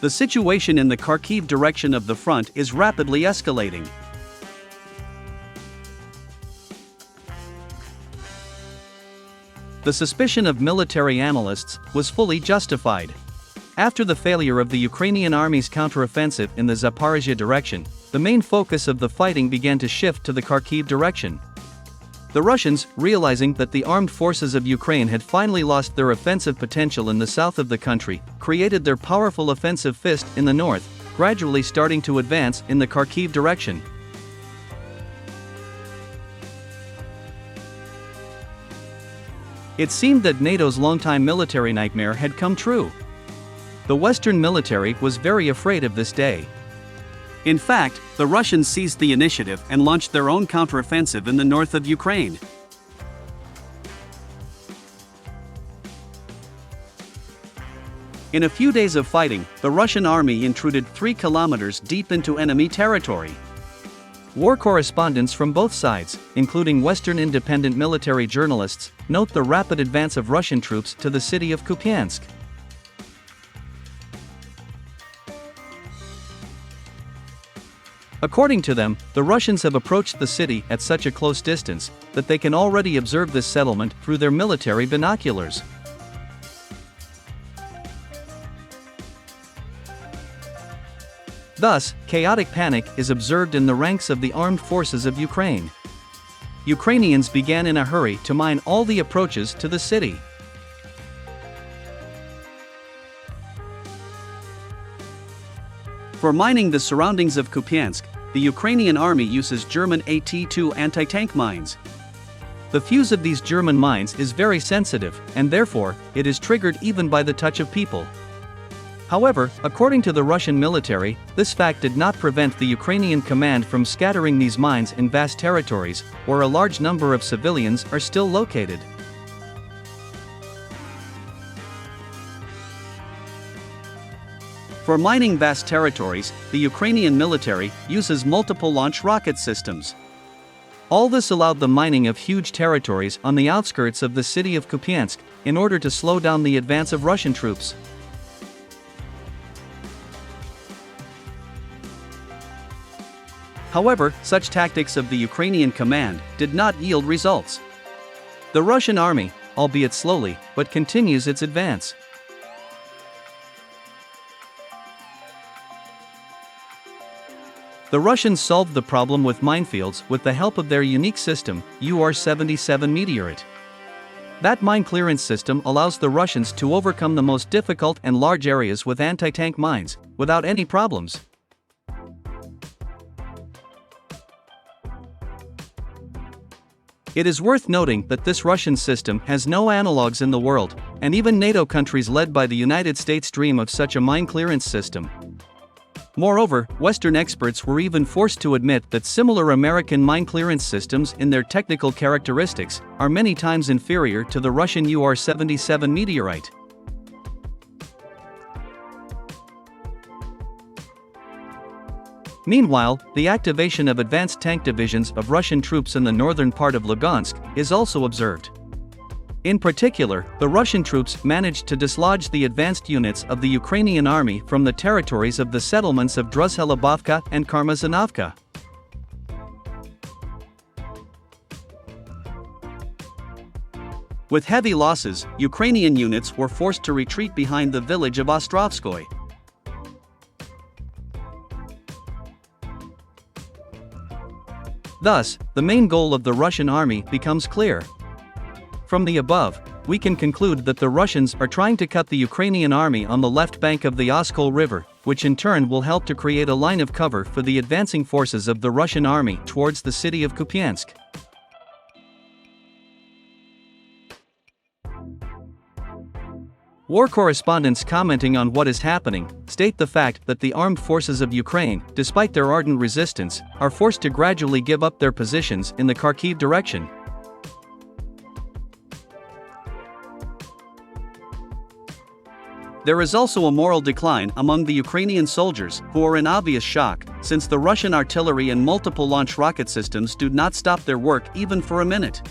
The situation in the Kharkiv direction of the front is rapidly escalating. The suspicion of military analysts was fully justified. After the failure of the Ukrainian army's counteroffensive in the Zaporizhzhia direction, the main focus of the fighting began to shift to the Kharkiv direction. The Russians, realizing that the armed forces of Ukraine had finally lost their offensive potential in the south of the country, created their powerful offensive fist in the north, gradually starting to advance in the Kharkiv direction. It seemed that NATO's longtime military nightmare had come true. The Western military was very afraid of this day. In fact, the Russians seized the initiative and launched their own counteroffensive in the north of Ukraine. In a few days of fighting, the Russian army intruded 3 kilometers deep into enemy territory. War correspondents from both sides, including Western independent military journalists, note the rapid advance of Russian troops to the city of Kupyansk. According to them, the Russians have approached the city at such a close distance that they can already observe this settlement through their military binoculars. Thus, chaotic panic is observed in the ranks of the armed forces of Ukraine. Ukrainians began in a hurry to mine all the approaches to the city. For mining the surroundings of Kupyansk, the Ukrainian army uses German AT-2 anti-tank mines. The fuse of these German mines is very sensitive, and therefore, it is triggered even by the touch of people. However, according to the Russian military, this fact did not prevent the Ukrainian command from scattering these mines in vast territories, where a large number of civilians are still located. For mining vast territories, the Ukrainian military uses multiple launch rocket systems. All this allowed the mining of huge territories on the outskirts of the city of Kupyansk, in order to slow down the advance of Russian troops. However, such tactics of the Ukrainian command did not yield results. The Russian army, albeit slowly, but continues its advance. The Russians solved the problem with minefields with the help of their unique system, UR-77 METEORITE. That mine clearance system allows the Russians to overcome the most difficult and large areas with anti-tank mines, without any problems. It is worth noting that this Russian system has no analogues in the world, and even NATO countries led by the United States dream of such a mine clearance system. Moreover, Western experts were even forced to admit that similar American mine clearance systems in their technical characteristics are many times inferior to the Russian UR-77 METEORITE. Meanwhile, the activation of advanced tank divisions of Russian troops in the northern part of Lugansk is also observed. In particular, the Russian troops managed to dislodge the advanced units of the Ukrainian army from the territories of the settlements of Druzhelabovka and Karmazinovka. With heavy losses, Ukrainian units were forced to retreat behind the village of Ostrovskoy. Thus, the main goal of the Russian army becomes clear. From the above, we can conclude that the Russians are trying to cut the Ukrainian army on the left bank of the Oskol River, which in turn will help to create a line of cover for the advancing forces of the Russian army towards the city of Kupyansk. War correspondents commenting on what is happening state the fact that the armed forces of Ukraine, despite their ardent resistance, are forced to gradually give up their positions in the Kharkiv direction. There is also a moral decline among the Ukrainian soldiers, who are in obvious shock, since the Russian artillery and multiple launch rocket systems do not stop their work even for a minute.